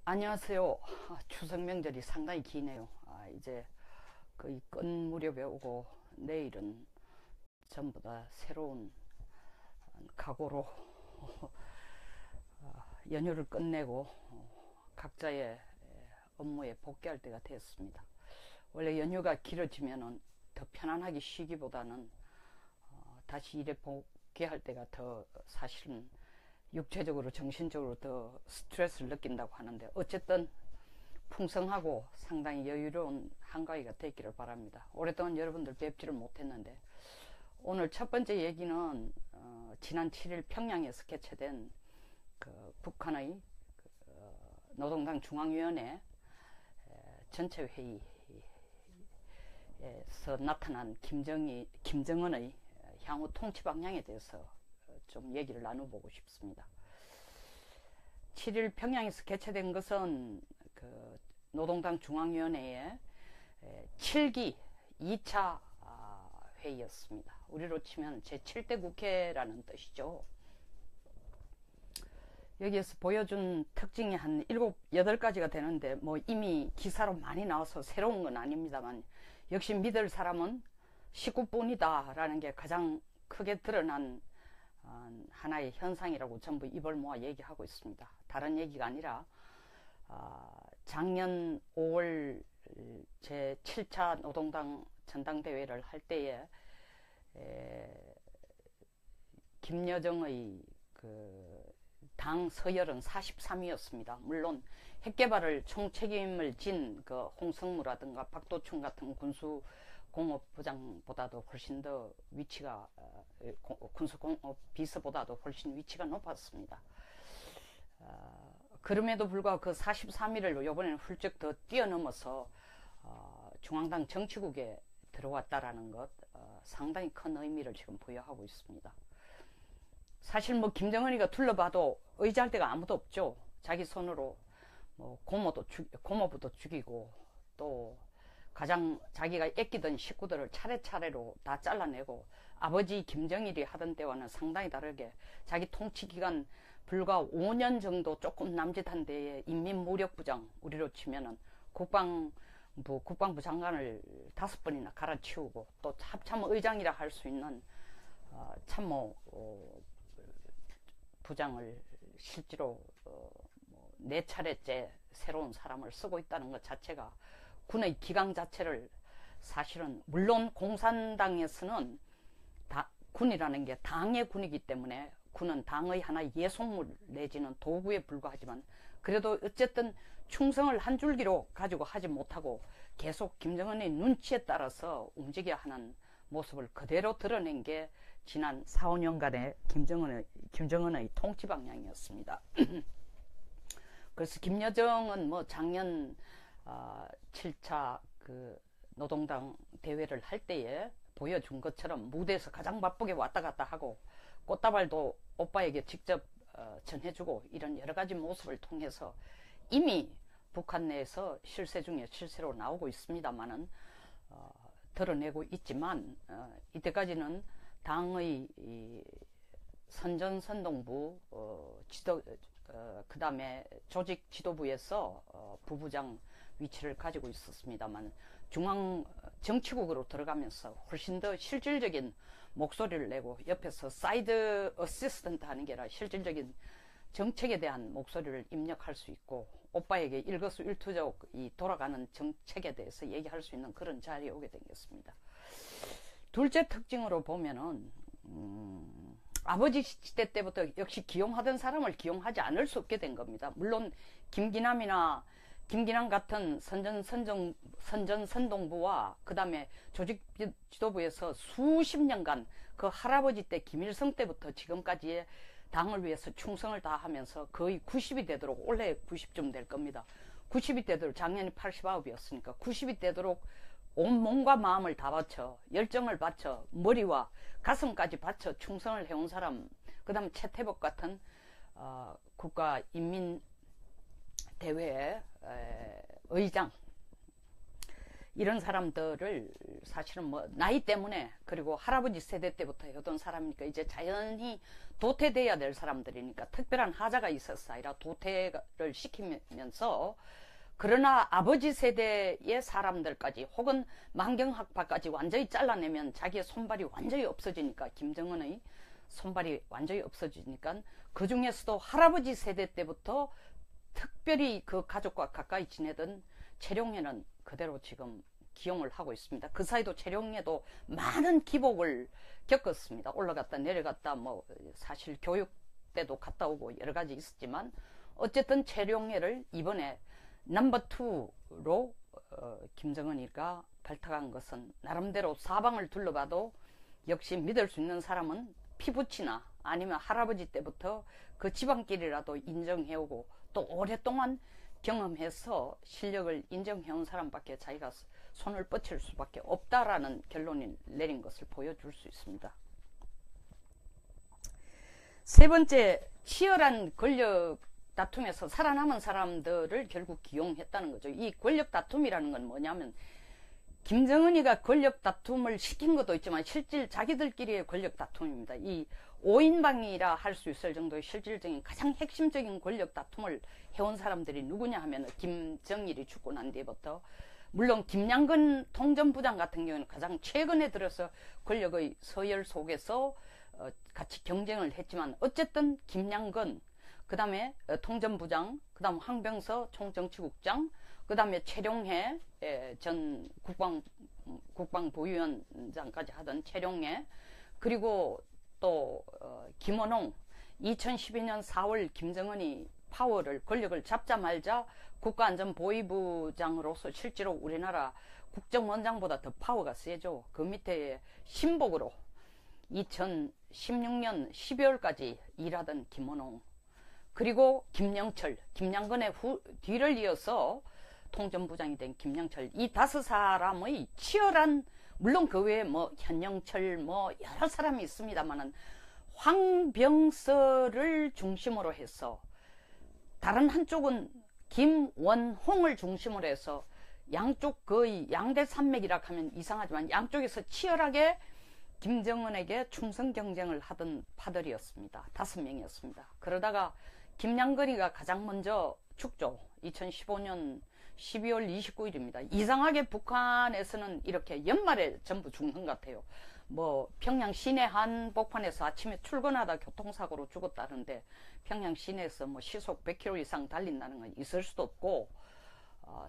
안녕하세요. 추석 명절이 상당히 기네요. 이제 거의 끝 무렵에 오고 내일은 전부 다 새로운 각오로 연휴를 끝내고 각자의 업무에 복귀할 때가 되었습니다. 원래 연휴가 길어지면은 더 편안하게 쉬기보다는 다시 일에 복귀할 때가 더 사실은 육체적으로 정신적으로 더 스트레스를 느낀다고 하는데, 어쨌든 풍성하고 상당히 여유로운 한가위가 되기를 바랍니다. 오랫동안 여러분들 뵙지를 못했는데, 오늘 첫 번째 얘기는 지난 7일 평양에서 개최된 북한의 노동당 중앙위원회 전체 회의에서 나타난 김정은의 향후 통치 방향에 대해서 좀 얘기를 나눠보고 싶습니다. 7일 평양에서 개최된 것은 노동당 중앙위원회의 7기 2차 회의였습니다. 우리로 치면 제7대 국회라는 뜻이죠. 여기에서 보여준 특징이 한 7, 8가지가 되는데, 이미 기사로 많이 나와서 새로운 건 아닙니다만, 역시 믿을 사람은 식구뿐이다 라는 게 가장 크게 드러난 하나의 현상이라고 전부 입을 모아 얘기하고 있습니다. 다른 얘기가 아니라 작년 5월 제7차 노동당 전당대회를 할 때에 김여정의 당 서열은 43위였습니다. 물론 핵개발을 총책임을 진 홍성무라든가 박도춘 같은 군수공업부장보다도 훨씬 더 위치가, 군수공업비서보다도 훨씬 위치가 높았습니다. 그럼에도 불구하고 그 43위를 이번에는 훌쩍 더 뛰어넘어서 중앙당 정치국에 들어왔다라는 것, 상당히 큰 의미를 지금 부여하고 있습니다. 사실 김정은이가 둘러봐도 의지할 데가 아무도 없죠. 자기 손으로 고모부도 죽이고, 또 가장 자기가 아끼던 식구들을 차례차례로 다 잘라내고, 아버지 김정일이 하던 때와는 상당히 다르게 자기 통치 기간 불과 5년 정도 조금 남짓한 데에 인민무력부장, 우리로 치면은 국방부 장관을 5번이나 갈아치우고, 또 합참의장이라 할 수 있는 참모 부장을 실제로 4차례째 새로운 사람을 쓰고 있다는 것 자체가, 군의 기강 자체를, 사실은 물론 공산당에서는 군이라는 게 당의 군이기 때문에 군은 당의 하나의 예속물 내지는 도구에 불과하지만, 그래도 어쨌든 충성을 한 줄기로 가지고 하지 못하고 계속 김정은의 눈치에 따라서 움직여야 하는 모습을 그대로 드러낸 게 지난 4, 5년간의 김정은의 통치 방향이었습니다. 그래서 김여정은 작년 7차 노동당 대회를 할 때에 보여준 것처럼 무대에서 가장 바쁘게 왔다 갔다 하고, 꽃다발도 오빠에게 직접 전해주고, 이런 여러가지 모습을 통해서 이미 북한 내에서 실세 중에 실세로 나오고 있습니다만은, 드러내고 있지만, 이때까지는 당의 선전선동부, 그 다음에 조직 지도부에서 부부장 위치를 가지고 있었습니다만, 중앙 정치국으로 들어가면서 훨씬 더 실질적인 목소리를 내고, 옆에서 사이드 어시스턴트 하는 게 아니라 실질적인 정책에 대한 목소리를 입력할 수 있고, 오빠에게 일거수일투족 이 돌아가는 정책에 대해서 얘기할 수 있는 그런 자리에 오게 된 것입니다. 둘째 특징으로 보면은 아버지 시대 때부터 역시 기용하던 사람을 기용하지 않을 수 없게 된 겁니다. 물론 김기남 같은 선전선동부와 그 다음에 조직 지도부에서 수십 년간 그 할아버지 때 김일성 때부터 지금까지의 당을 위해서 충성을 다하면서 거의 90이 되도록, 올해 90쯤 될 겁니다. 90이 되도록, 작년이 89이었으니까 90이 되도록 온 몸과 마음을 다 바쳐, 열정을 바쳐, 머리와 가슴까지 바쳐 충성을 해온 사람, 그 다음 최태복 같은 국가인민대회의 의장, 이런 사람들을 사실은 뭐 나이 때문에 그리고 할아버지 세대 때부터 해오던 사람이니까 이제 자연히 도태돼야 될 사람들이니까 특별한 하자가 있었어 아니라 도태를 시키면서 그러나 아버지 세대의 사람들까지 혹은 만경학파까지 완전히 잘라내면 자기의 손발이 완전히 없어지니까 김정은의 손발이 완전히 없어지니까 그 중에서도 할아버지 세대 때부터 특별히 그 가족과 가까이 지내던 최룡해는 그대로 지금 기용을 하고 있습니다. 그 사이도 최룡해도 많은 기복을 겪었습니다. 올라갔다 내려갔다 뭐 사실 교육 때도 갔다 오고 여러 가지 있었지만 어쨌든 최룡해를 이번에 넘버2로 김정은이가 발탁한 것은 나름대로 사방을 둘러봐도 역시 믿을 수 있는 사람은 피부치나 아니면 할아버지 때부터 그 지방길이라도 인정해오고 또 오랫동안 경험해서 실력을 인정해온 사람밖에 자기가 손을 뻗칠 수밖에 없다라는 결론을 내린 것을 보여줄 수 있습니다. 세 번째, 치열한 권력 다툼에서 살아남은 사람들을 결국 기용했다는 거죠. 이 권력 다툼이라는 건 뭐냐면 김정은이가 권력 다툼을 시킨 것도 있지만 실질 자기들끼리의 권력 다툼입니다. 이 5인방이라 할 수 있을 정도의 실질적인 가장 핵심적인 권력 다툼을 해온 사람들이 누구냐 하면 김정일이 죽고 난 뒤부터 물론 김양근 통전부장 같은 경우는 가장 최근에 들어서 권력의 서열 속에서 같이 경쟁을 했지만 어쨌든 김양근 그 다음에 통전부장 그 다음 황병서 총정치국장 그 다음에 최룡해 전 국방부위원장까지 하던 최룡해 그리고 또 김원홍 2012년 4월 김정은이 파워를 권력을 잡자마자 국가안전보위부장으로서 실제로 우리나라 국정원장보다 더 파워가 세죠. 그 밑에 신복으로 2016년 12월까지 일하던 김원홍 그리고 김영철, 김양근의 뒤를 이어서 통전부장이 된 김영철 이 5사람의 치열한 물론 그 외에 뭐 현영철 뭐 여러 사람이 있습니다만은 황병서를 중심으로 해서 다른 한쪽은 김원홍을 중심으로 해서 양쪽 거의 양대산맥이라 하면 이상하지만 양쪽에서 치열하게 김정은에게 충성 경쟁을 하던 파들이었습니다. 5명이었습니다. 그러다가 김양근이가 가장 먼저 죽죠. 2015년 12월 29일입니다. 이상하게 북한에서는 이렇게 연말에 전부 죽는 것 같아요. 뭐 평양 시내 한복판에서 아침에 출근하다 교통사고로 죽었다는데 평양 시내에서 뭐 시속 100km 이상 달린다는 건 있을 수도 없고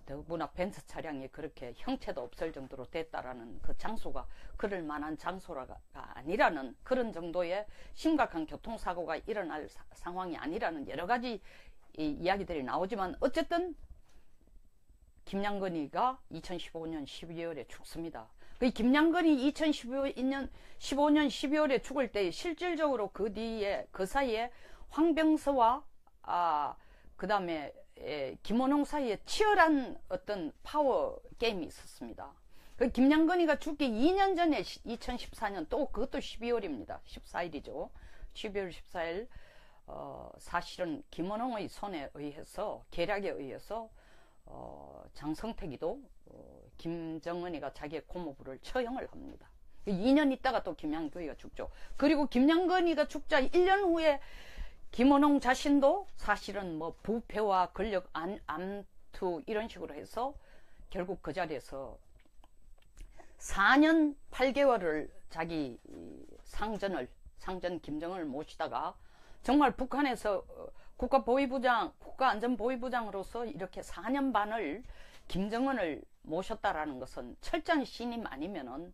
더구나 벤츠 차량이 그렇게 형체도 없을 정도로 됐다라는 그 장소가 그럴 만한 장소가 아니라는 그런 정도의 심각한 교통사고가 일어날 상황이 아니라는 여러 가지 이야기들이 나오지만 어쨌든 김양근이가 2015년 12월에 죽습니다. 그 김양근이 2015년 12월에 죽을 때 실질적으로 그 뒤에 그 사이에 황병서와 그 다음에 김원홍 사이에 치열한 어떤 파워 게임이 있었습니다. 그 김양근이가 죽기 2년 전에 2014년 또 그것도 12월입니다. 14일이죠. 12월 14일 사실은 김원홍의 손에 의해서 계략에 의해서 장성택이도 김정은이가 자기의 고모부를 처형을 합니다. 2년 있다가 또 김양근이가 죽죠. 그리고 김양근이가 죽자 1년 후에 김원홍 자신도 사실은 뭐 부패와 권력 암투 이런 식으로 해서 결국 그 자리에서 4년 8개월을 자기 상전 김정은을 모시다가 정말 북한에서 국가안전보위부장으로서 이렇게 4년 반을 김정은을 모셨다라는 것은 철저한 신임 아니면은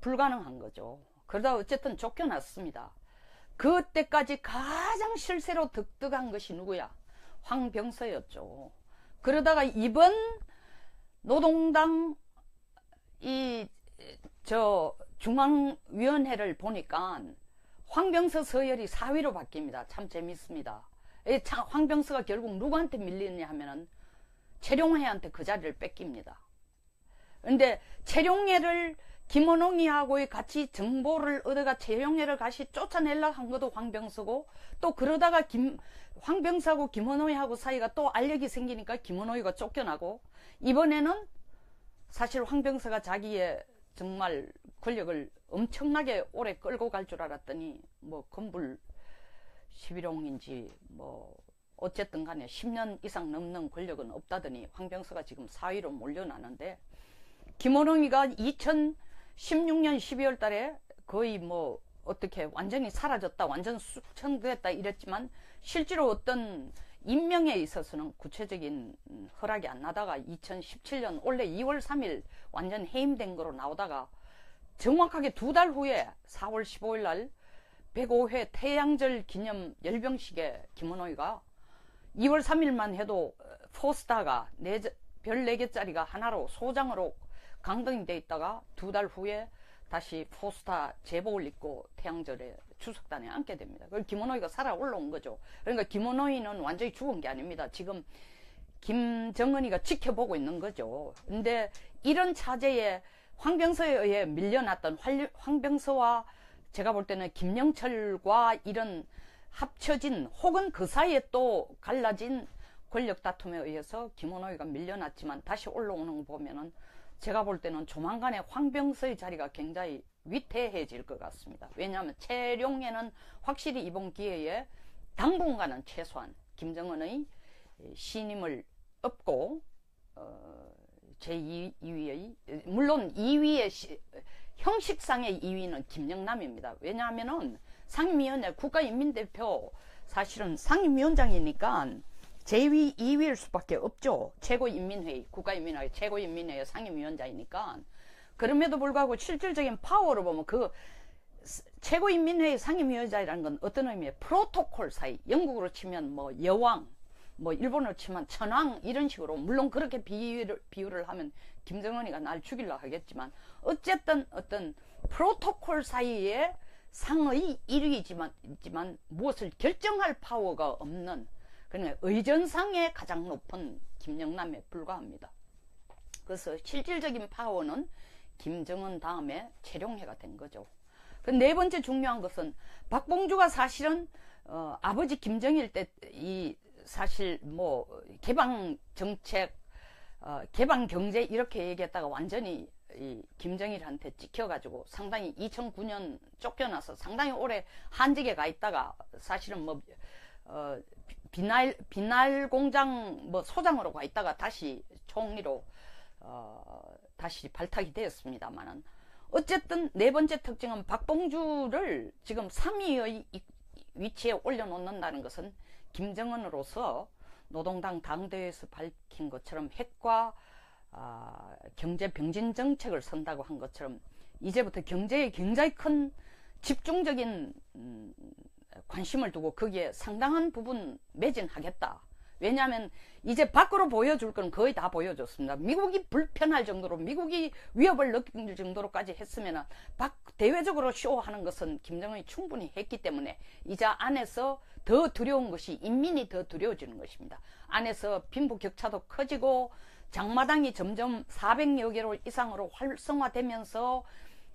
불가능한 거죠. 그러다 어쨌든 쫓겨났습니다. 그때까지 가장 실세로 득득한 것이 누구야? 황병서였죠. 그러다가 이번 노동당 중앙위원회를 보니까 황병서 서열이 4위로 바뀝니다. 참 재밌습니다. 황병서가 결국 누구한테 밀리느냐 하면은 최룡해한테 그 자리를 뺏깁니다. 근데 최룡해를 김원홍이하고 같이 정보를 얻어가 최룡해를 다시 쫓아내려고 한 것도 황병서고 또 그러다가 황병서하고 김원홍이하고 사이가 또 알력이 생기니까 김원홍이가 쫓겨나고 이번에는 사실 황병서가 자기의 정말 권력을 엄청나게 오래 끌고 갈 줄 알았더니 뭐 건불 11홍인지 뭐 어쨌든 간에 10년 이상 넘는 권력은 없다더니 황병서가 지금 4위로 몰려나는데, 김원홍이가 2016년 12월 달에 거의 뭐 어떻게 완전히 사라졌다, 완전 숙청됐다 이랬지만 실제로 어떤 임명에 있어서는 구체적인 허락이 안 나다가 2017년 올해 2월 3일 완전 해임된 거로 나오다가 정확하게 2달 후에 4월 15일 날 105회 태양절 기념 열병식에 김원호이가 2월 3일만 해도 포스타가 별 4개짜리가 하나로 소장으로 강등이 돼 있다가 2달 후에 다시 포스타 제복을 입고 태양절에 추석단에 앉게 됩니다. 그걸 김원호이가 살아 올라온 거죠. 그러니까 김원호이는 완전히 죽은 게 아닙니다. 지금 김정은이가 지켜보고 있는 거죠. 근데 이런 차제에 황병서에 의해 밀려났던 황병서와 제가 볼 때는 김영철과 이런 합쳐진 혹은 그 사이에 또 갈라진 권력 다툼에 의해서 김원호이가 밀려났지만 다시 올라오는 거 보면은 제가 볼 때는 조만간에 황병서의 자리가 굉장히 위태해질 것 같습니다. 왜냐하면 최룡해는 확실히 이번 기회에 당분간은 최소한 김정은의 신임을 얻고 제2위의 물론 2위의 형식상의 2위는 김영남입니다. 왜냐하면은 상임위원회 국가인민대표 사실은 상임위원장이니까 제2위 2위일 수밖에 없죠. 최고인민회의 국가인민회의 최고인민회의 상임위원장이니까. 그럼에도 불구하고 실질적인 파워로 보면 그 최고인민회의 상임위원장이라는 건 어떤 의미의 프로토콜 사이, 영국으로 치면 뭐 여왕, 뭐 일본어로 치면 천황 이런 식으로, 물론 그렇게 비유를 하면 김정은이가 날 죽이려 하겠지만 어쨌든 어떤 프로토콜 사이에 상의 1위이지만 무엇을 결정할 파워가 없는, 그러니까 의전상의 가장 높은 김영남에 불과합니다. 그래서 실질적인 파워는 김정은 다음에 최룡해가 된 거죠. 그 네 번째 중요한 것은 박봉주가 사실은 아버지 김정일 때 이 사실 뭐 개방 정책, 개방 경제 이렇게 얘기했다가 완전히 이 김정일한테 찍혀가지고 상당히 2009년 쫓겨나서 상당히 오래 한직에 가 있다가 사실은 뭐 비날 공장 뭐 소장으로 가 있다가 다시 총리로 다시 발탁이 되었습니다만은, 어쨌든 네 번째 특징은 박봉주를 지금 3위의 위치에 올려놓는다는 것은 김정은으로서 노동당 당대회에서 밝힌 것처럼 핵과 경제 병진 정책을 선다고 한 것처럼 이제부터 경제에 굉장히 큰 집중적인 관심을 두고 거기에 상당한 부분 매진하겠다. 왜냐하면 이제 밖으로 보여줄 건 거의 다 보여줬습니다. 미국이 불편할 정도로, 미국이 위협을 느낄 정도로까지 했으면 대외적으로 쇼하는 것은 김정은이 충분히 했기 때문에 이제 안에서 더 두려운 것이 인민이 더 두려워지는 것입니다. 안에서 빈부격차도 커지고 장마당이 점점 400여 개로 이상으로 활성화되면서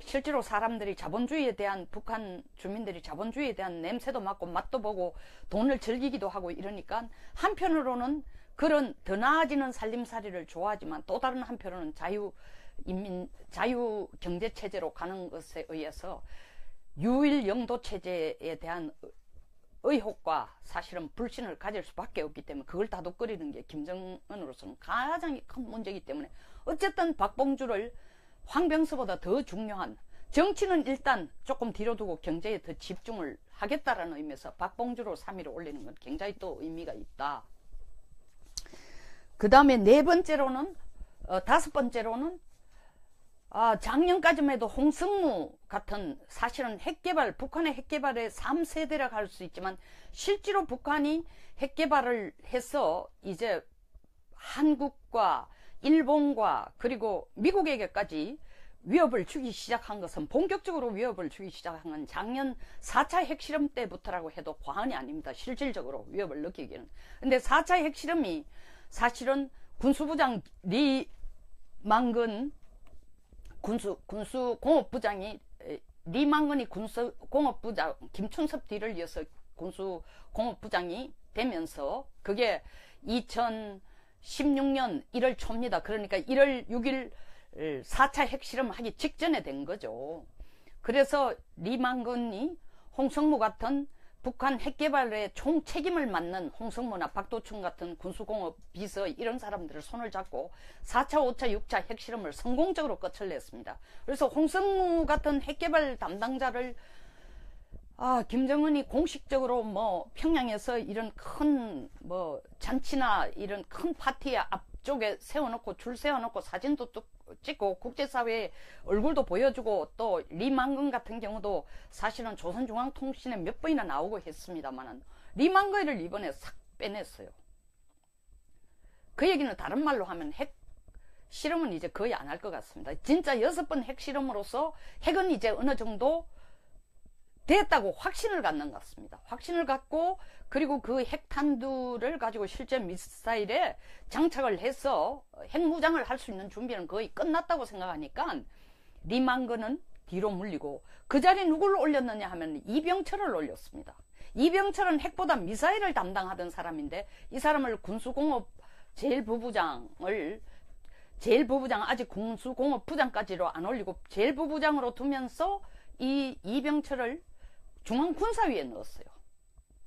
실제로 사람들이 자본주의에 대한, 북한 주민들이 자본주의에 대한 냄새도 맡고 맛도 보고 돈을 즐기기도 하고 이러니까 한편으로는 그런 더 나아지는 살림살이를 좋아하지만 또 다른 한편으로는 자유 경제 체제로 가는 것에 의해서 유일 영도 체제에 대한 의혹과 사실은 불신을 가질 수밖에 없기 때문에 그걸 다독거리는 게 김정은으로서는 가장 큰 문제이기 때문에 어쨌든 박봉주를 황병서보다 더 중요한, 정치는 일단 조금 뒤로 두고 경제에 더 집중을 하겠다라는 의미에서 박봉주로 3위로 올리는 건 굉장히 또 의미가 있다. 그 다음에 네 번째로는, 다섯 번째로는 작년까지만 해도 홍승무 같은 사실은 핵개발, 북한의 핵개발의 3세대라고 할 수 있지만 실제로 북한이 핵개발을 해서 이제 한국과 일본과 그리고 미국에게까지 위협을 주기 시작한 것은, 본격적으로 위협을 주기 시작한 건 작년 4차 핵실험 때부터라고 해도 과언이 아닙니다. 실질적으로 위협을 느끼기는. 근데 4차 핵실험이 사실은 군수부장 리망근 군수공업부장이, 리망근이 군수공업부장, 김춘섭 뒤를 이어서 군수공업부장이 되면서 그게 2016년 1월 초입니다. 그러니까 1월 6일 4차 핵실험 하기 직전에 된 거죠. 그래서 리만건이 홍성무 같은 북한 핵개발의 총책임을 맡는 홍성무나 박도춘 같은 군수공업 비서 이런 사람들을 손을 잡고 4차, 5차, 6차 핵실험을 성공적으로 끝을 냈습니다. 그래서 홍성무 같은 핵개발 담당자를 김정은이 공식적으로 뭐 평양에서 이런 큰 뭐 잔치나 이런 큰 파티에 앞쪽에 세워놓고 줄 세워놓고 사진도 찍고 국제사회에 얼굴도 보여주고 또 리만건 같은 경우도 사실은 조선중앙통신에 몇 번이나 나오고 했습니다만은 리만건을 이번에 싹 빼냈어요. 그 얘기는 다른 말로 하면 핵 실험은 이제 거의 안 할 것 같습니다. 진짜 6번 핵실험으로서 핵은 이제 어느 정도 됐다고 확신을 갖는 것 같습니다. 확신을 갖고 그리고 그 핵탄두를 가지고 실제 미사일에 장착을 해서 핵무장을 할 수 있는 준비는 거의 끝났다고 생각하니까 리만건은 뒤로 물리고 그 자리에 누구를 올렸느냐 하면 이병철을 올렸습니다. 이병철은 핵보다 미사일을 담당하던 사람인데 이 사람을 군수공업 제일부부장을 아직 군수공업부장까지로 안 올리고 제일부부장으로 두면서 이 이병철을 중앙군사위에 넣었어요.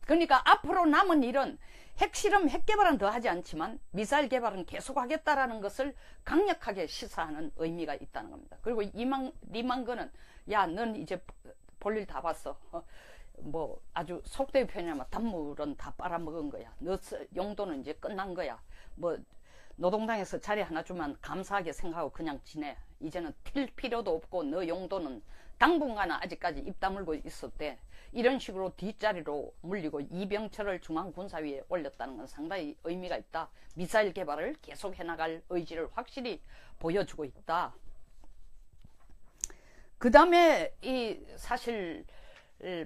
그러니까 앞으로 남은 일은 핵실험, 핵개발은 더 하지 않지만 미사일 개발은 계속하겠다라는 것을 강력하게 시사하는 의미가 있다는 겁니다. 그리고 리만건은 야, 넌 이제 볼일 다 봤어. 뭐 아주 속되게 표현하면 단물은 다 빨아먹은 거야. 너 용도는 이제 끝난 거야. 뭐 노동당에서 자리 하나 주면 감사하게 생각하고 그냥 지내. 이제는 튈 필요도 없고 너 용도는 당분간은 아직까지 입 다물고 있었대. 이런 식으로 뒷자리로 물리고 이병철을 중앙군사위에 올렸다는 건 상당히 의미가 있다. 미사일 개발을 계속 해나갈 의지를 확실히 보여주고 있다. 그 다음에 사실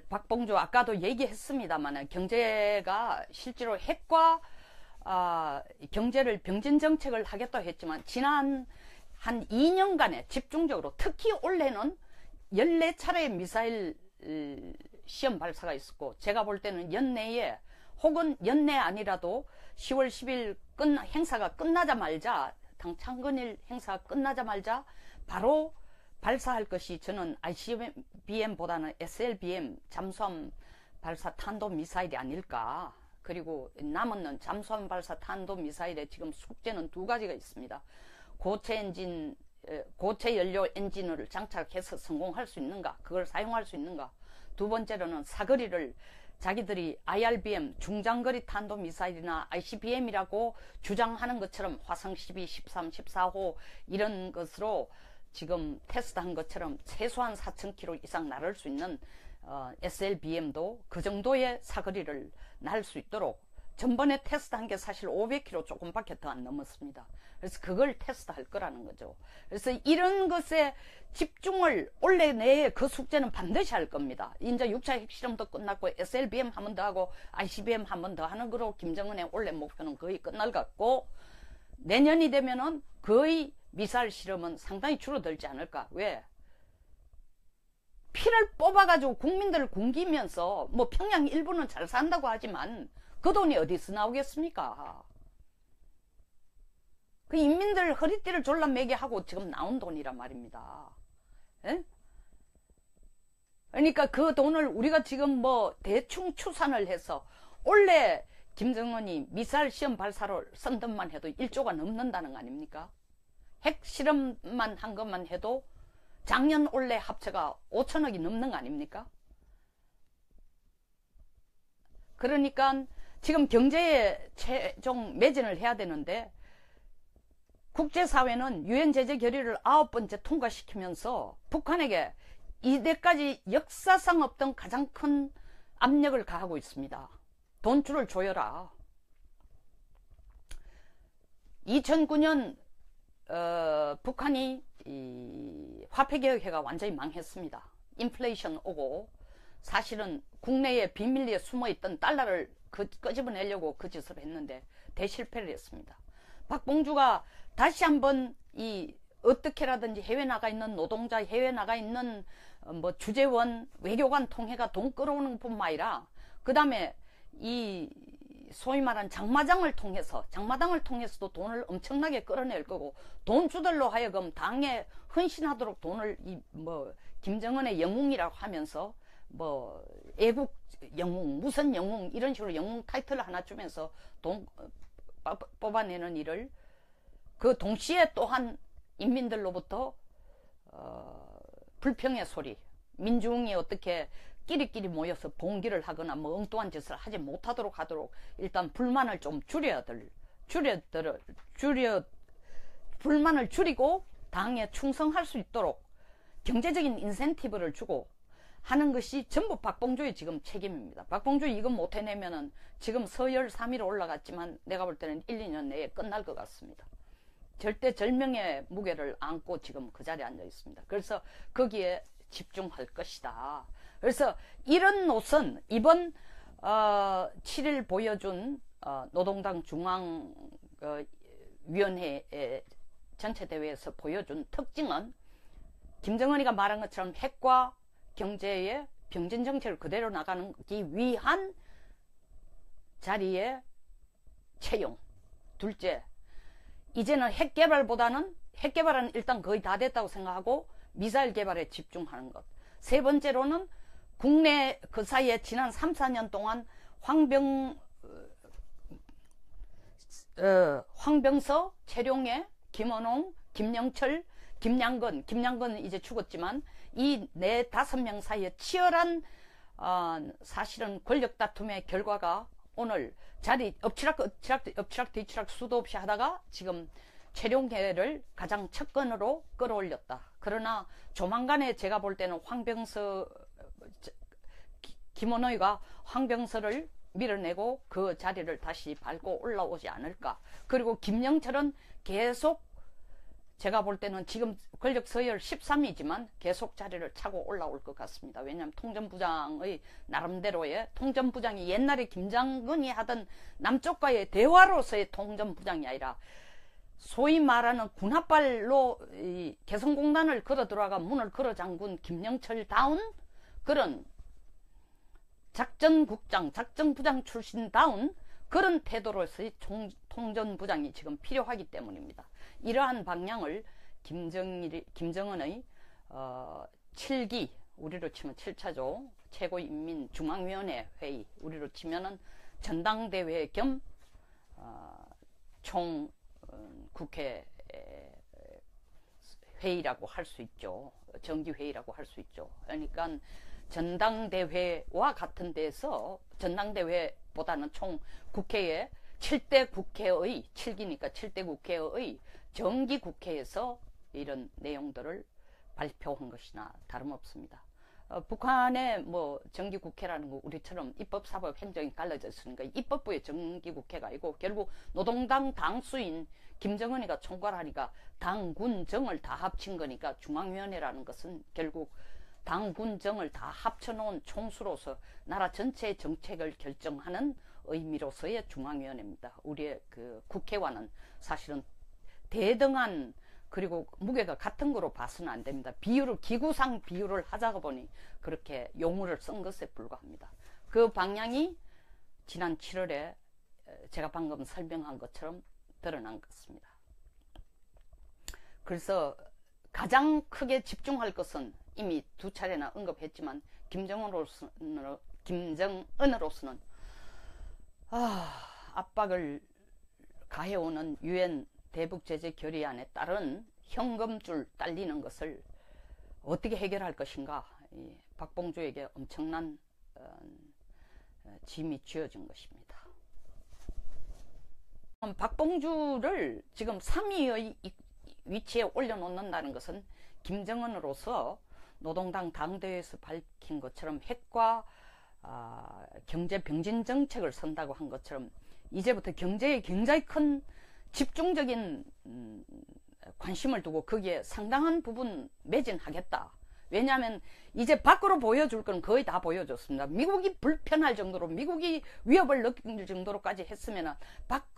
박봉주 아까도 얘기했습니다만 경제가 실제로 핵과 경제를 병진정책을 하겠다고 했지만 지난 한 2년간에 집중적으로 특히 올해는 14차례의 미사일 시험 발사가 있었고 제가 볼 때는 연내에 혹은 연내 아니라도 10월 10일 행사가 끝나자마자 당창건일 행사가 끝나자마자 바로 발사할 것이 저는 ICBM보다는 SLBM 잠수함 발사 탄도미사일이 아닐까. 그리고 남은 잠수함 발사 탄도미사일의 지금 숙제는 두 가지가 있습니다. 고체 연료 엔진을 장착해서 성공할 수 있는가, 그걸 사용할 수 있는가. 두 번째로는 사거리를 자기들이 IRBM 중장거리 탄도미사일이나 ICBM이라고 주장하는 것처럼 화성 12, 13, 14호 이런 것으로 지금 테스트한 것처럼 최소한 4,000km 이상 날을 수 있는 SLBM도 그 정도의 사거리를 날 수 있도록 전번에 테스트한 게 사실 500km 조금밖에 더 안 넘었습니다. 그래서 그걸 테스트할 거라는 거죠. 그래서 이런 것에 집중을 올해 내에 그 숙제는 반드시 할 겁니다. 이제 6차 핵실험도 끝났고 SLBM 한 번 더 하고 ICBM 한 번 더 하는 거로 김정은의 올해 목표는 거의 끝날 것 같고 내년이 되면은 거의 미사일 실험은 상당히 줄어들지 않을까. 왜? 피를 뽑아가지고 국민들을 굶기면서 뭐 평양 일부는 잘 산다고 하지만 그 돈이 어디서 나오겠습니까? 그 인민들 허리띠를 졸라매게 하고 지금 나온 돈이란 말입니다. 에? 그러니까 그 돈을 우리가 지금 뭐 대충 추산을 해서 원래 김정은이 미사일 시험 발사를 쓴 듯만 해도 1조가 넘는다는 거 아닙니까? 핵실험만 한 것만 해도 작년 올해 합쳐가 5천억이 넘는 거 아닙니까? 그러니까 지금 경제에 최종 매진을 해야 되는데 국제사회는 유엔 제재 결의를 9번째 통과시키면서 북한에게 이때까지 역사상 없던 가장 큰 압력을 가하고 있습니다. 돈줄을 조여라. 2009년 북한이 화폐개혁회가 완전히 망했습니다. 인플레이션 오고 사실은 국내에 비밀리에 숨어있던 달러를 끄집어내려고 그 짓을 했는데 대실패를 했습니다. 박봉주가 다시 한번 어떻게라든지 해외 나가 있는 노동자, 해외 나가 있는 뭐 주재원, 외교관 통해가 돈 끌어오는 뿐만 아니라 그 다음에 이 소위 말하는 장마당을 통해서도 돈을 엄청나게 끌어낼 거고, 돈주들로 하여금 당에 헌신하도록 돈을 김정은의 영웅이라고 하면서 애국 영웅, 무슨 영웅 이런 식으로 영웅 타이틀을 하나 주면서 돈 뽑아내는 일을, 그 동시에 또한 인민들로부터 불평의 소리, 민중이 어떻게 끼리끼리 모여서 봉기를 하거나 엉뚱한 짓을 하지 못하도록 하도록 일단 불만을 좀 불만을 줄이고 당에 충성할 수 있도록 경제적인 인센티브를 주고 하는 것이 전부 박봉주의 지금 책임입니다. 박봉주의 이건 못 해내면은 지금 서열 3위로 올라갔지만 내가 볼 때는 1, 2년 내에 끝날 것 같습니다. 절대절명의 무게를 안고 지금 그 자리에 앉아 있습니다. 그래서 거기에 집중할 것이다. 그래서 이런 노선, 이번 7일 보여준 노동당 중앙위원회 전체대회에서 보여준 특징은 김정은이가 말한 것처럼 핵과 경제의 병진정책을 그대로 나가기 위한 자리에 채용. 둘째, 이제는 핵개발은 일단 거의 다 됐다고 생각하고 미사일 개발에 집중하는 것. 세 번째로는 국내 그 사이에 지난 3, 4년 동안 황병서, 최룡해, 김원홍, 김영철, 김양건 이제 죽었지만 이 4-5명 사이에 치열한 사실은 권력 다툼의 결과가 오늘 자리 엎치락 뒤치락 수도 없이 하다가 지금 최룡해를 가장 첫건으로 끌어올렸다. 그러나 조만간에 제가 볼 때는 김원호가 황병서를 밀어내고 그 자리를 다시 밟고 올라오지 않을까. 그리고 김영철은 계속 제가 볼 때는 지금 권력 서열 13위지만 계속 자리를 차고 올라올 것 같습니다. 왜냐하면 통전부장의 나름대로의 통전부장이 옛날에 김장근이 하던 남쪽과의 대화로서의 통전부장이 아니라 소위 말하는 군합발로 개성공단을 걸어 들어가 문을 걸어 잠근 김영철다운 그런 작전부장 출신다운 그런 태도로서의 통전부장이 지금 필요하기 때문입니다. 이러한 방향을 김정은의 7기, 우리로 치면 7차조 최고인민중앙위원회 회의, 우리로 치면은 전당대회 겸 총국회 회의라고 할 수 있죠. 정기회의라고 할 수 있죠. 그러니까 전당대회와 같은 데서 전당대회보다는 총 국회에 7대 국회의 7기니까 7대 국회의 정기국회에서 이런 내용들을 발표한 것이나 다름없습니다. 북한의 정기국회라는 거 우리처럼 입법, 사법, 행정이 갈라져 있으니까 입법부의 정기국회가 아니고 결국 노동당 당수인 김정은이가 총괄하니까 당, 군, 정을 다 합친 거니까 중앙위원회라는 것은 결국 당, 군, 정을 다 합쳐놓은 총수로서 나라 전체의 정책을 결정하는 의미로서의 중앙위원회입니다. 우리의 그 국회와는 사실은 대등한 그리고 무게가 같은 거로 봐서는 안 됩니다. 기구상 비율을 하자고 보니 그렇게 용어를 쓴 것에 불과합니다. 그 방향이 지난 7월에 제가 방금 설명한 것처럼 드러난 것입니다. 그래서 가장 크게 집중할 것은 이미 2차례나 언급했지만 김정은으로서는 압박을 가해오는 유엔 대북제재 결의안에 따른 현금줄 딸리는 것을 어떻게 해결할 것인가. 박봉주에게 엄청난 짐이 쥐어진 것입니다. 박봉주를 지금 3위의 위치에 올려놓는다는 것은 김정은으로서 노동당 당대회에서 밝힌 것처럼 핵과 경제 병진 정책을 선다고 한 것처럼 이제부터 경제에 굉장히 큰 집중적인 관심을 두고 거기에 상당한 부분 매진하겠다. 왜냐하면 이제 밖으로 보여줄 건 거의 다 보여줬습니다. 미국이 불편할 정도로, 미국이 위협을 느낄 정도로까지 했으면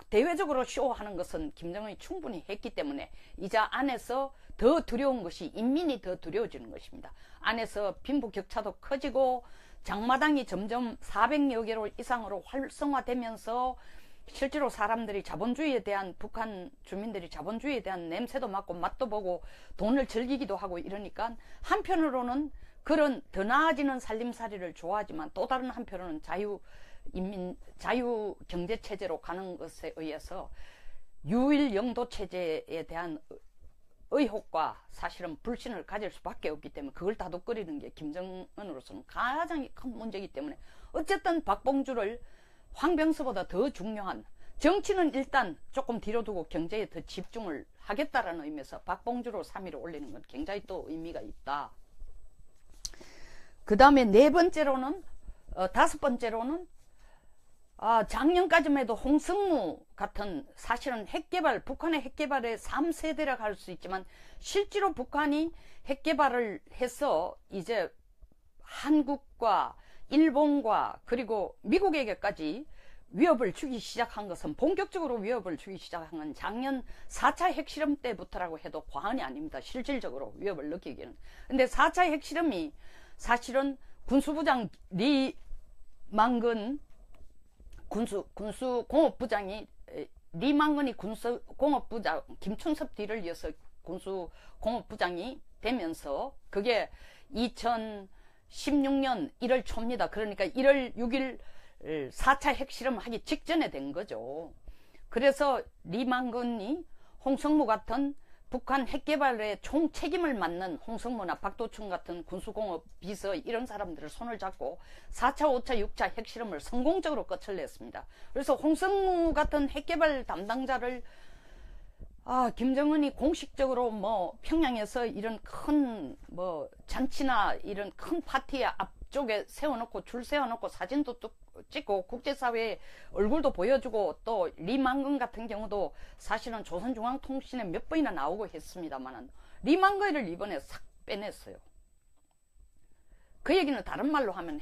대외적으로 쇼하는 것은 김정은이 충분히 했기 때문에 이제 안에서 더 두려운 것이 인민이 더 두려워지는 것입니다. 안에서 빈부격차도 커지고 장마당이 점점 400여 개로 이상으로 활성화되면서 실제로 사람들이 자본주의에 대한, 북한 주민들이 자본주의에 대한 냄새도 맡고 맛도 보고 돈을 즐기기도 하고 이러니까 한편으로는 그런 더 나아지는 살림살이를 좋아하지만 또 다른 한편으로는 자유 경제 체제로 가는 것에 의해서 유일 영도 체제에 대한 의혹과 사실은 불신을 가질 수밖에 없기 때문에 그걸 다독거리는 게 김정은으로서는 가장 큰 문제이기 때문에 어쨌든 박봉주를 황병서보다 더 중요한, 정치는 일단 조금 뒤로 두고 경제에 더 집중을 하겠다라는 의미에서 박봉주로 3위로 올리는 건 굉장히 또 의미가 있다. 그 다음에 다섯 번째로는 작년까지만 해도 홍승무 같은, 사실은 북한의 핵개발의 3세대라고 할 수 있지만 실제로 북한이 핵개발을 해서 이제 한국과 일본과 그리고 미국에게까지 위협을 주기 시작한 것은, 본격적으로 위협을 주기 시작한 건 작년 4차 핵실험 때부터라고 해도 과언이 아닙니다. 실질적으로 위협을 느끼기는. 근데 4차 핵실험이 사실은 군수부장 리망근 군수공업부장이, 리망근이 군수공업부장, 김춘섭 뒤를 이어서 군수공업부장이 되면서 그게 2016년 1월 초입니다. 그러니까 1월 6일 4차 핵실험 하기 직전에 된 거죠. 그래서 리망근이 홍성무 같은 북한 핵개발의 총책임을 맡는 홍성무나 박도춘 같은 군수공업 비서 이런 사람들을 손을 잡고 4차, 5차, 6차 핵실험을 성공적으로 끝을 냈습니다. 그래서 홍성무 같은 핵개발 담당자를 김정은이 공식적으로 평양에서 이런 큰 잔치나 이런 큰 파티에 앞쪽에 세워놓고 줄 세워놓고 사진도 찍고 국제사회에 얼굴도 보여주고, 또 리망근 같은 경우도 사실은 조선중앙통신에 몇 번이나 나오고 했습니다만 리망근을 이번에 싹 빼냈어요. 그 얘기는 다른 말로 하면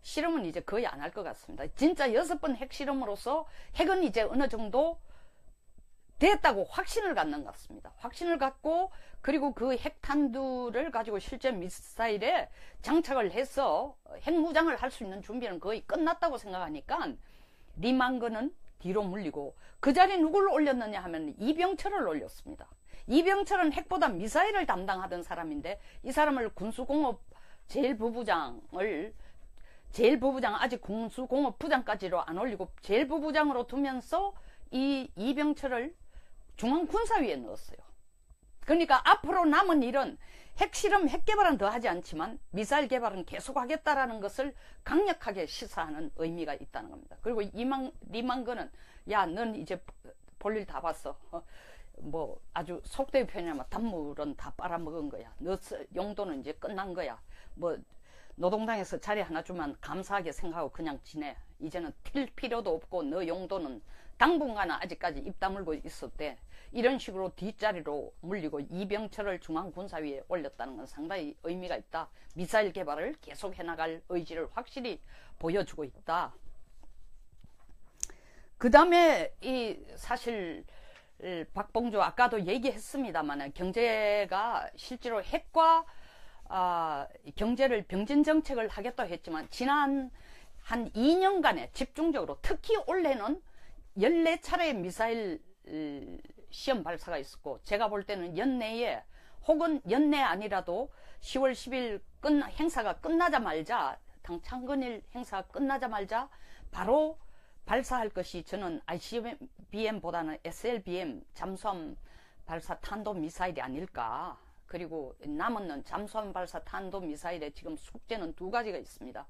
핵실험은 이제 거의 안 할 것 같습니다. 진짜 6번 핵실험으로서 핵은 이제 어느 정도 됐다고 확신을 갖는 것 같습니다. 확신을 갖고, 그리고 그 핵탄두를 가지고 실제 미사일에 장착을 해서 핵무장을 할 수 있는 준비는 거의 끝났다고 생각하니까 리망근은 뒤로 물리고, 그 자리에 누구를 올렸느냐 하면 이병철을 올렸습니다. 이병철은 핵보다 미사일을 담당하던 사람인데 이 사람을 군수공업 제일부부장, 아직 군수공업부장까지로 안 올리고 제일부부장으로 두면서 이 이병철을 중앙군사위에 넣었어요. 그러니까 앞으로 남은 일은 핵실험, 핵개발은 더 하지 않지만 미사일 개발은 계속하겠다라는 것을 강력하게 시사하는 의미가 있다는 겁니다. 그리고 리망근은 넌 이제 볼일 다 봤어. 아주 속된 표현이라면 단물은 다 빨아먹은 거야. 너 용도는 이제 끝난 거야. 노동당에서 자리 하나 주면 감사하게 생각하고 그냥 지내. 이제는 튈 필요도 없고 너 용도는 당분간은 아직까지 입 다물고 있었대. 이런 식으로 뒷자리로 물리고 이병철을 중앙군사위에 올렸다는 건 상당히 의미가 있다. 미사일 개발을 계속 해나갈 의지를 확실히 보여주고 있다. 그 다음에 사실 박봉주 아까도 얘기했습니다만 경제가 실제로 핵과 경제를 병진정책을 하겠다 했지만 지난 한 2년간에 집중적으로, 특히 올해는 14차례의 미사일 시험 발사가 있었고, 제가 볼 때는 연내에, 혹은 연내 아니라도 10월 10일 행사가 끝나자마자, 당창근일 행사가 끝나자마자 바로 발사할 것이 저는 ICBM보다는 SLBM 잠수함 발사 탄도미사일이 아닐까. 그리고 남은 잠수함 발사 탄도미사일의 지금 숙제는 두 가지가 있습니다.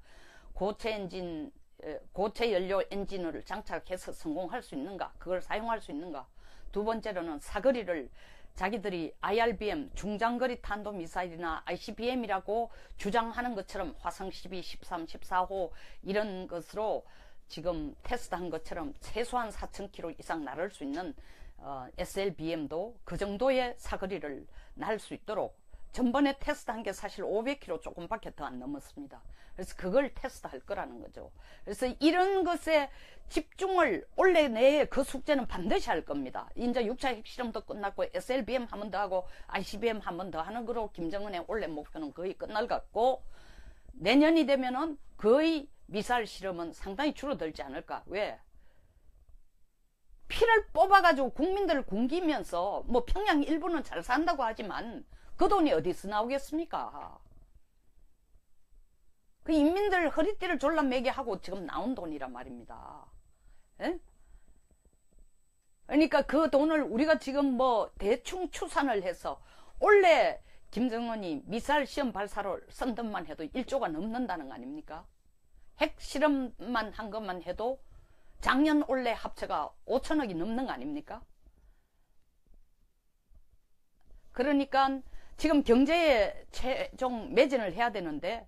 고체 연료 엔진을 장착해서 성공할 수 있는가, 그걸 사용할 수 있는가. 두 번째로는 사거리를 자기들이 IRBM 중장거리 탄도미사일이나 ICBM이라고 주장하는 것처럼 화성 12, 13, 14호 이런 것으로 지금 테스트한 것처럼 최소한 4,000km 이상 날을 수 있는 SLBM도 그 정도의 사거리를 날 수 있도록, 전번에 테스트한 게 사실 500km 조금밖에 더 안 넘었습니다. 그래서 그걸 테스트할 거라는 거죠. 그래서 이런 것에 집중을 올해 내에 그 숙제는 반드시 할 겁니다. 이제 6차 핵실험도 끝났고 SLBM 한 번 더 하고 ICBM 한 번 더 하는 거로 김정은의 올해 목표는 거의 끝날 것 같고, 내년이 되면은 거의 미사일 실험은 상당히 줄어들지 않을까. 왜? 피를 뽑아가지고 국민들을 굶기면서 뭐 평양 일부는 잘 산다고 하지만 그 돈이 어디서 나오겠습니까? 그 인민들 허리띠를 졸라매게 하고 지금 나온 돈이란 말입니다. 에? 그러니까 그 돈을 우리가 지금 뭐 대충 추산을 해서 원래 김정은이 미사일 시험 발사를 쓴 듯만 해도 1조가 넘는다는 거 아닙니까? 핵 실험만 한 것만 해도 작년 올해 합쳐가 5천억이 넘는 거 아닙니까? 그러니까 지금 경제에 최종 매진을 해야 되는데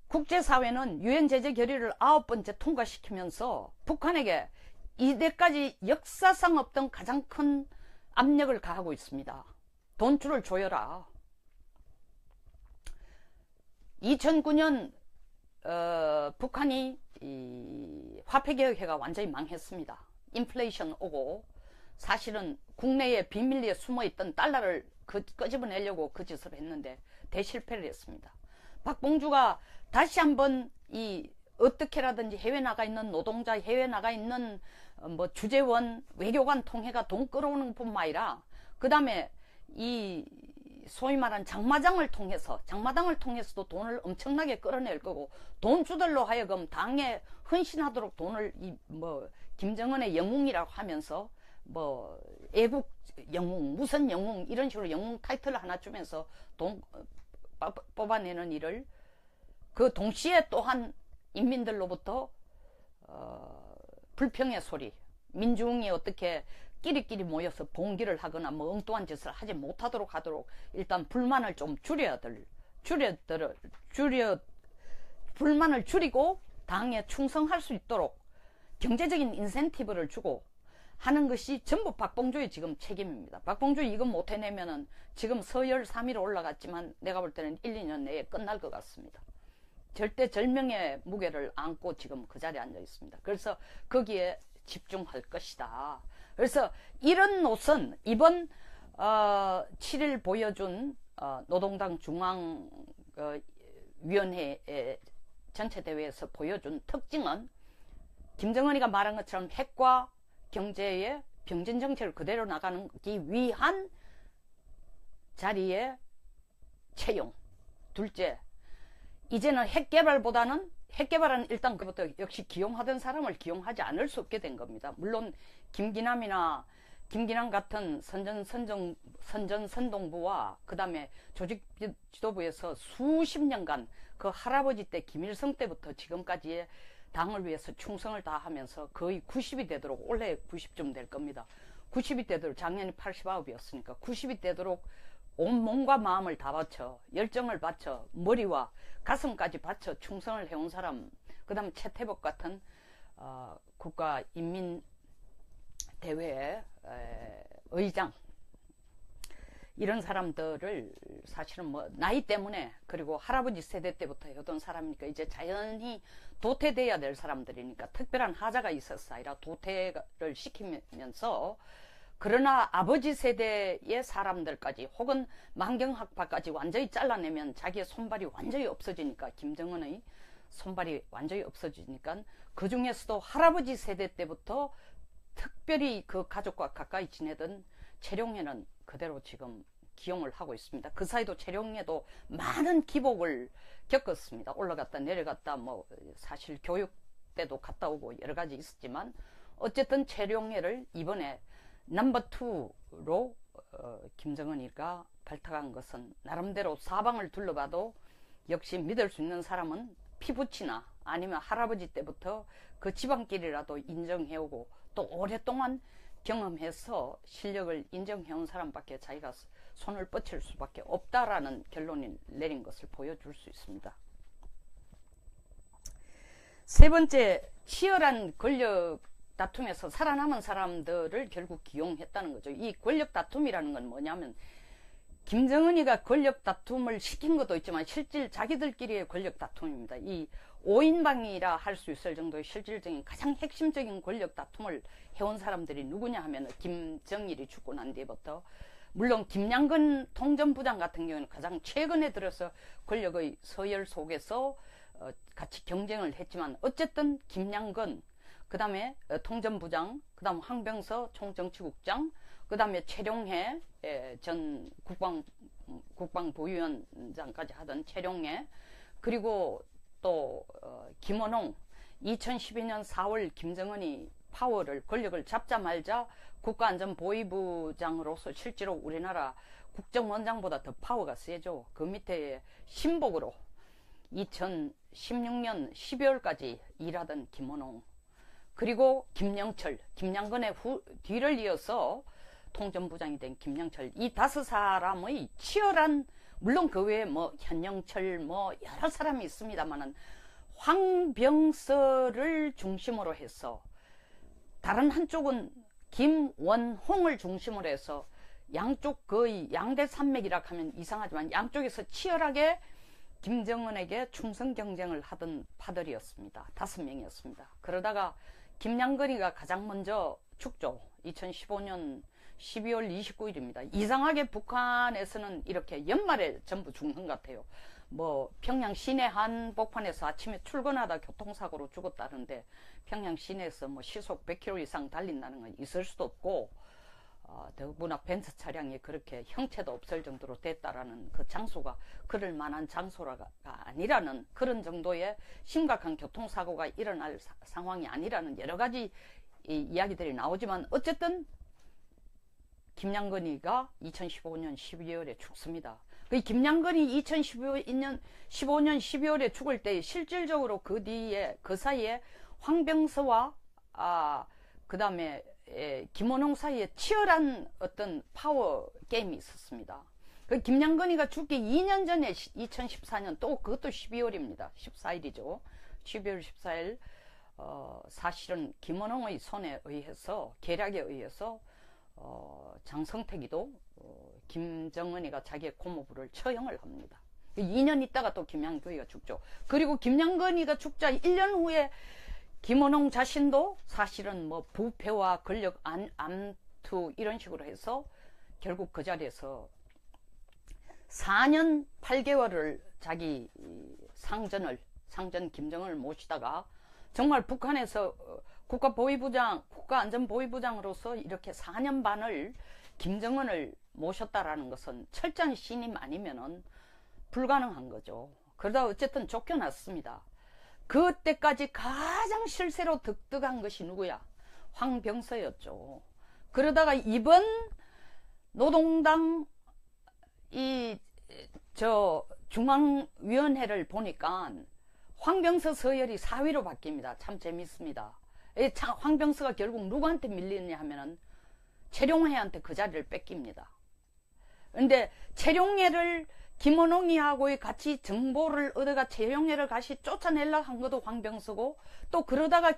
국제사회는 유엔 제재 결의를 9번째 통과시키면서 북한에게 이때까지 역사상 없던 가장 큰 압력을 가하고 있습니다. 돈줄을 조여라. 2009년 북한이 화폐개혁회가 완전히 망했습니다. 인플레이션 오고 사실은 국내에 비밀리에 숨어있던 달러를 끄집어내려고 그 짓을 했는데 대실패를 했습니다. 박봉주가 다시 한번 어떻게라든지 해외 나가 있는 노동자, 해외 나가 있는 뭐 주재원, 외교관 통해가 돈 끌어오는 뿐만 아니라 그 다음에 소위 말하는 장마당을 통해서도 돈을 엄청나게 끌어낼 거고 돈주들로 하여금 당에 헌신하도록 돈을 김정은의 영웅이라고 하면서 뭐 애국 영웅, 무슨 영웅 이런 식으로 영웅 타이틀을 하나 주면서 돈 뽑아내는 일을 그 동시에 또한 인민들로부터 불평의 소리, 민중이 어떻게 끼리끼리 모여서 봉기를 하거나 뭐 엉뚱한 짓을 하지 못하도록 하도록 일단 불만을 좀 불만을 줄이고 당에 충성할 수 있도록 경제적인 인센티브를 주고 하는 것이 전부 박봉주의 지금 책임입니다. 박봉주 이거 못 해내면은 지금 서열 3위로 올라갔지만 내가 볼 때는 1, 2년 내에 끝날 것 같습니다. 절대 절명의 무게를 안고 지금 그 자리에 앉아 있습니다. 그래서 거기에 집중할 것이다. 그래서 이런 노선 이번 7일 보여준 노동당 중앙위원회 전체대회에서 보여준 특징은 김정은이가 말한 것처럼 핵과 경제의 병진정책을 그대로 나가기 위한 자리에 채용. 둘째, 이제는 핵개발보다는 핵개발은 일단 그부터 역시 기용하던 사람을 기용하지 않을 수 없게 된 겁니다. 물론 김기남 같은 선전선동부와 그 다음에 조직지도부에서 수십 년간 그 할아버지 때 김일성 때부터 지금까지의 당을 위해서 충성을 다하면서 거의 90이 되도록 올해 90쯤 될 겁니다. 90이 되도록 작년이 89이었으니까 90이 되도록 온 몸과 마음을 다 바쳐 열정을 바쳐 머리와 가슴까지 바쳐 충성을 해온 사람 그 다음 최태복 같은 국가인민대회의 의장 이런 사람들을 사실은 뭐 나이 때문에 그리고 할아버지 세대 때부터 해오던 사람이니까 이제 자연히 도태돼야 될 사람들이니까 특별한 하자가 있어서 아니라 도태를 시키면서 그러나 아버지 세대의 사람들까지 혹은 만경학파까지 완전히 잘라내면 자기의 손발이 완전히 없어지니까 김정은의 손발이 완전히 없어지니까 그 중에서도 할아버지 세대 때부터 특별히 그 가족과 가까이 지내던 최룡해는 그대로 지금 기용을 하고 있습니다. 그 사이도 최룡해도 많은 기복을 겪었습니다. 올라갔다 내려갔다 뭐 사실 교육 때도 갔다 오고 여러 가지 있었지만 어쨌든 최룡해를 이번에 넘버2로 김정은이가 발탁한 것은 나름대로 사방을 둘러봐도 역시 믿을 수 있는 사람은 피부치나 아니면 할아버지 때부터 그 집안끼리라도 인정해오고 또 오랫동안 경험해서 실력을 인정해온 사람밖에 자기가 손을 뻗칠 수밖에 없다라는 결론을 내린 것을 보여줄 수 있습니다. 세 번째, 치열한 권력 다툼에서 살아남은 사람들을 결국 기용했다는 거죠. 이 권력 다툼이라는 건 뭐냐면 김정은이가 권력 다툼을 시킨 것도 있지만 실질 자기들끼리의 권력 다툼입니다. 이 5인방이라 할 수 있을 정도의 실질적인 가장 핵심적인 권력 다툼을 해온 사람들이 누구냐 하면 김정일이 죽고 난 뒤부터 물론 김양근 통전부장 같은 경우는 가장 최근에 들어서 권력의 서열 속에서 같이 경쟁을 했지만 어쨌든 김양근, 그 다음에 통전부장, 그 다음 황병서 총정치국장, 그 다음에 최룡해 전 국방부위원장까지 하던 최룡해, 그리고 또 김원홍, 2012년 4월 김정은이 파워를 권력을 잡자마자 국가안전보위부장으로서 실제로 우리나라 국정원장보다 더 파워가 세죠. 그 밑에 신복으로 2016년 12월까지 일하던 김원홍, 그리고 김영철, 김양근의 뒤를 이어서 통전부장이 된 김영철, 이 5사람의 치열한, 물론 그 외에 뭐 현영철 뭐 여러 사람이 있습니다만은 황병서를 중심으로 해서, 다른 한쪽은 김원홍을 중심으로 해서 양쪽 거의 양대산맥이라 하면 이상하지만 양쪽에서 치열하게 김정은에게 충성 경쟁을 하던 파들이었습니다. 5명이었습니다. 그러다가 김양근이가 가장 먼저 죽죠. 2015년 12월 29일입니다. 이상하게 북한에서는 이렇게 연말에 전부 죽는 것 같아요. 뭐 평양 시내 한복판에서 아침에 출근하다 교통사고로 죽었다는데, 평양 시내에서 뭐 시속 100km 이상 달린다는 건 있을 수도 없고, 더구나 벤츠 차량이 그렇게 형체도 없을 정도로 됐다라는 그 장소가 그럴 만한 장소가 아니라는, 그런 정도의 심각한 교통사고가 일어날 상황이 아니라는 여러 가지 이야기들이 나오지만, 어쨌든 김양근이가 2015년 12월에 죽습니다. 그 김양근이 2015년 12월에 죽을 때 실질적으로 그 뒤에, 그 사이에 황병서와 그 다음에 김원홍 사이에 치열한 어떤 파워 게임이 있었습니다. 그 김양근이가 죽기 2년 전에 2014년 또 그것도 12월입니다. 14일이죠. 12월 14일 사실은 김원홍의 손에 의해서, 계략에 의해서 장성택이도 김정은이가 자기의 고모부를 처형을 합니다. 2년 있다가 또 김양근이가 죽죠. 그리고 김양근이가 죽자 1년 후에 김원홍 자신도 사실은 뭐 부패와 권력 암투 이런 식으로 해서 결국 그 자리에서 4년 8개월을 자기 상전 김정은을 모시다가 정말 북한에서 국가안전보위부장으로서 이렇게 4년 반을 김정은을 모셨다라는 것은 철저한 신임 아니면은 불가능한 거죠. 그러다 어쨌든 쫓겨났습니다. 그때까지 가장 실세로 득득한 것이 누구야? 황병서였죠. 그러다가 이번 노동당 중앙위원회를 보니까 황병서 서열이 4위로 바뀝니다. 참 재밌습니다. 황병서가 결국 누구한테 밀리느냐 하면은 최룡해한테 그 자리를 뺏깁니다. 근데 최룡해를 김원홍이하고 같이 정보를 얻어가 최룡해를 다시 쫓아내려고 한 것도 황병서고, 또 그러다가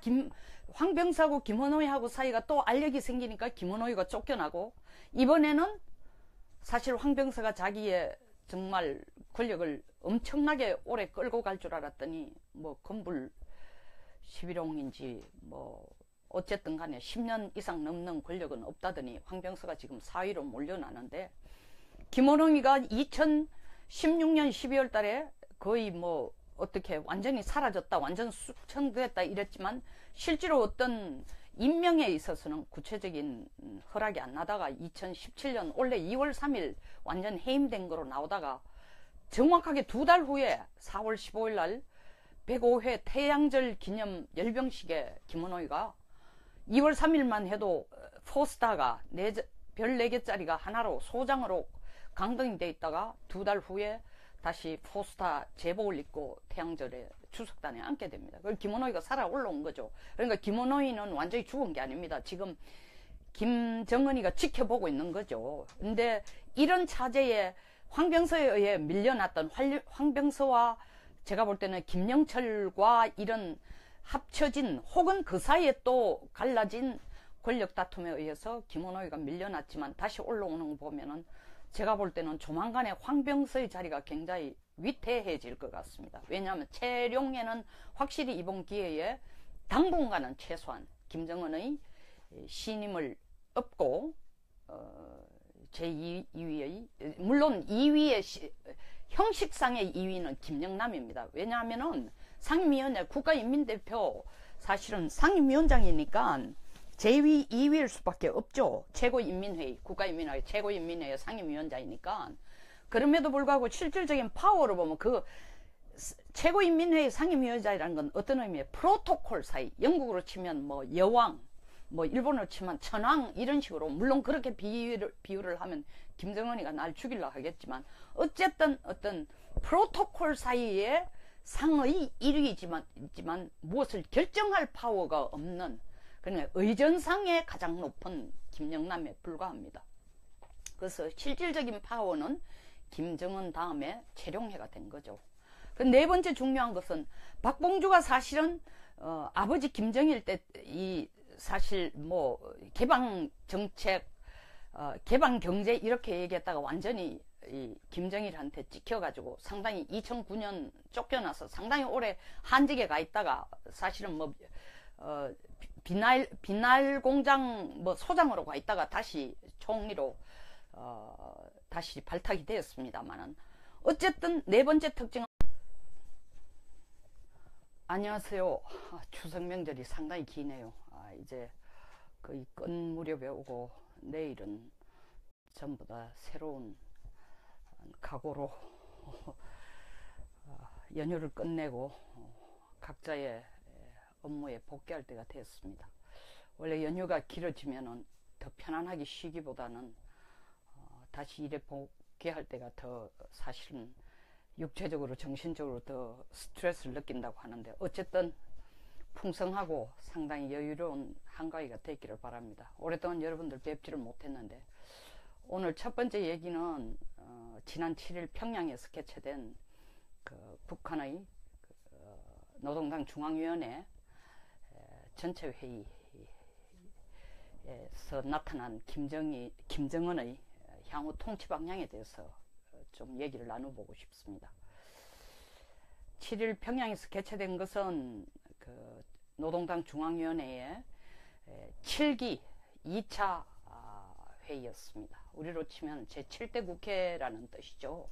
황병서하고 김원홍이하고 사이가 또 알력이 생기니까 김원홍이가 쫓겨나고, 이번에는 사실 황병서가 자기의 정말 권력을 엄청나게 오래 끌고 갈 줄 알았더니 뭐 건불 11홍인지 뭐 어쨌든 간에 10년 이상 넘는 권력은 없다더니 황병서가 지금 4위로 몰려나는데, 김원홍이가 2016년 12월 달에 거의 뭐 어떻게 완전히 사라졌다, 완전 숙청됐다 이랬지만 실제로 어떤 임명에 있어서는 구체적인 허락이 안 나다가 2017년 올해 2월 3일 완전 해임된 거로 나오다가 정확하게 2달 후에 4월 15일 날 105회 태양절 기념 열병식에 김원호이가 2월 3일만 해도 포스타가 별 4개짜리가 하나로 소장으로 강등이 돼 있다가 2달 후에 다시 포스타 제복을 입고 태양절에 추석단에 앉게 됩니다. 그걸 김원호이가 살아 올라온 거죠. 그러니까 김원호이는 완전히 죽은 게 아닙니다. 지금 김정은이가 지켜보고 있는 거죠. 근데 이런 차제에 황병서에 의해 밀려났던 황병서와 제가 볼 때는 김영철과 이런 합쳐진 혹은 그 사이에 또 갈라진 권력 다툼에 의해서 김원호이가 밀려났지만 다시 올라오는 거 보면은 제가 볼 때는 조만간에 황병서의 자리가 굉장히 위태해질 것 같습니다. 왜냐하면 최룡해는 확실히 이번 기회에 당분간은 최소한 김정은의 신임을 얻고 제2위의 물론 2위의 형식상의 2위는 김영남입니다. 왜냐하면은 상임위원회 국가인민대표 사실은 상임위원장이니까 제2위, 2위일 수밖에 없죠. 최고인민회의, 국가인민회의, 최고인민회의 상임위원장이니까. 그럼에도 불구하고 실질적인 파워로 보면 그 최고인민회의 상임위원장이라는 건 어떤 의미예요? 프로토콜 사이. 영국으로 치면 뭐 여왕, 뭐 일본으로 치면 천황 이런 식으로 물론 그렇게 비유를 하면 김정은이가 날 죽이려 하겠지만 어쨌든 어떤 프로토콜 사이에 상의 1위이지만 무엇을 결정할 파워가 없는 그러니까 의전상에 가장 높은 김영남에 불과합니다. 그래서 실질적인 파워는 김정은 다음에 최룡해가 된 거죠. 그 네 번째 중요한 것은 박봉주가 사실은 아버지 김정일 때 이 사실 뭐 개방 정책, 개방 경제 이렇게 얘기했다가 완전히 이 김정일한테 찍혀가지고 상당히 2009년 쫓겨나서 상당히 오래 한직에 가 있다가 사실은 뭐 비날 공장 뭐 소장으로 가 있다가 다시 총리로 다시 발탁이 되었습니다만은 어쨌든 네 번째 특징은 안녕하세요. 추석 명절이 상당히 기네요. 이제 거의 끝 무렵에 오고 내일은 전부 다 새로운 각오로 연휴를 끝내고 각자의 업무에 복귀할 때가 되었습니다. 원래 연휴가 길어지면은 더 편안하게 쉬기보다는 다시 일에 복귀할 때가 더 사실은 육체적으로 정신적으로 더 스트레스를 느낀다고 하는데 어쨌든 풍성하고 상당히 여유로운 한가위가 되기를 바랍니다. 오랫동안 여러분들 뵙지를 못했는데 오늘 첫 번째 얘기는 지난 7일 평양에서 개최된 그 북한의 노동당 중앙위원회 전체 회의에서 나타난 김정은의 향후 통치 방향에 대해서 좀 얘기를 나눠보고 싶습니다. 7일 평양에서 개최된 것은 그 노동당 중앙위원회의 7기 2차 회의였습니다. 우리로 치면 제7대 국회라는 뜻이죠.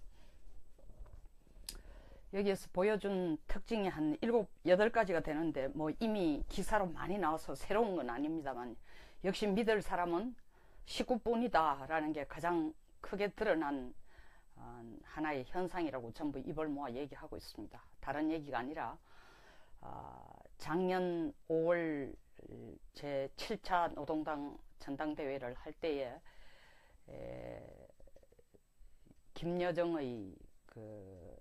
여기에서 보여준 특징이 한 7, 8가지가 되는데 뭐 이미 기사로 많이 나와서 새로운 건 아닙니다만 역시 믿을 사람은 식구뿐이다 라는 게 가장 크게 드러난 하나의 현상이라고 전부 입을 모아 얘기하고 있습니다. 다른 얘기가 아니라 작년 5월 제7차 노동당 전당대회를 할 때에 김여정의 그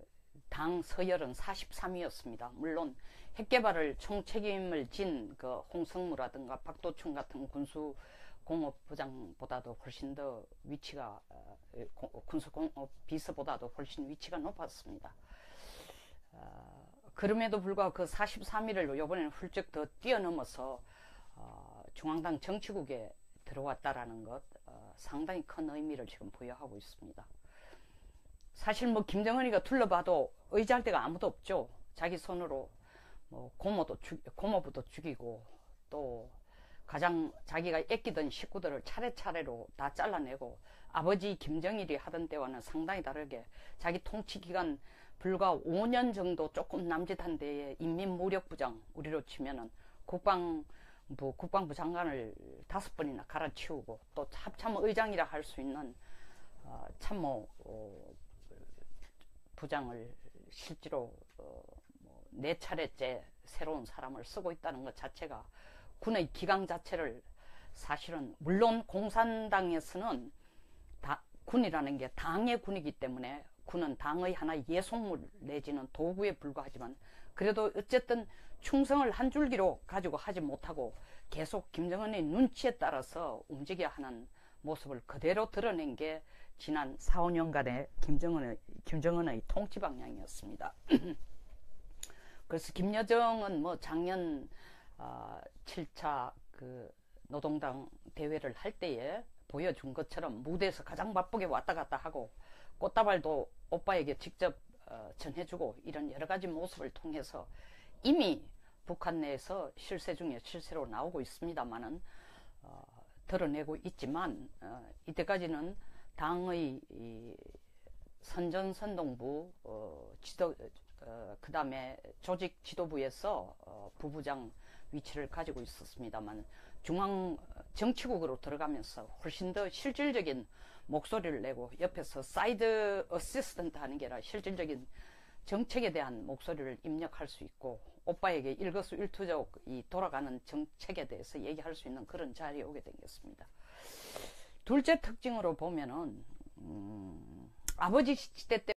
당 서열은 43위였습니다. 물론 핵개발을 총책임을 진 그 홍성무라든가 박도춘 같은 군수공업부장보다도 훨씬 더 위치가 군수공업 비서보다도 훨씬 위치가 높았습니다. 그럼에도 불구하고 그 43위를 이번에는 훌쩍 더 뛰어넘어서 중앙당 정치국에 들어왔다라는 것 상당히 큰 의미를 지금 부여하고 있습니다. 사실 뭐 김정은이가 둘러봐도 의지할 데가 아무도 없죠. 자기 손으로 뭐 고모부도 죽이고 또 가장 자기가 아끼던 식구들을 차례차례로 다 잘라내고 아버지 김정일이 하던 때와는 상당히 다르게 자기 통치 기간 불과 5년 정도 조금 남짓한 데에 인민무력부장 우리로 치면은 국방부 장관을 5번이나 갈아치우고 또 합참의장이라 할 수 있는 참모 부장을 실제로 4차례째 새로운 사람을 쓰고 있다는 것 자체가 군의 기강 자체를 사실은 물론 공산당에서는 군이라는 게 당의 군이기 때문에 군은 당의 하나의 예속물 내지는 도구에 불과하지만 그래도 어쨌든 충성을 한 줄기로 가지고 하지 못하고 계속 김정은의 눈치에 따라서 움직여야 하는 모습을 그대로 드러낸 게 지난 4, 5년간의 김정은의 통치 방향이었습니다. 그래서 김여정은 뭐 작년 7차 그 노동당 대회를 할 때에 보여준 것처럼 무대에서 가장 바쁘게 왔다 갔다 하고 꽃다발도 오빠에게 직접 전해주고 이런 여러 가지 모습을 통해서 이미 북한 내에서 실세 중에 실세로 나오고 있습니다만은 드러내고 있지만 이때까지는 당의 선전선동부, 그 다음에 조직 지도부에서 부부장 위치를 가지고 있었습니다만, 중앙 정치국으로 들어가면서 훨씬 더 실질적인 목소리를 내고, 옆에서 사이드 어시스턴트 하는 게 아니라 실질적인 정책에 대한 목소리를 입력할 수 있고, 오빠에게 일거수일투족 이 돌아가는 정책에 대해서 얘기할 수 있는 그런 자리에 오게 된 것입니다. 둘째 특징으로 보면은 아버지 시대 때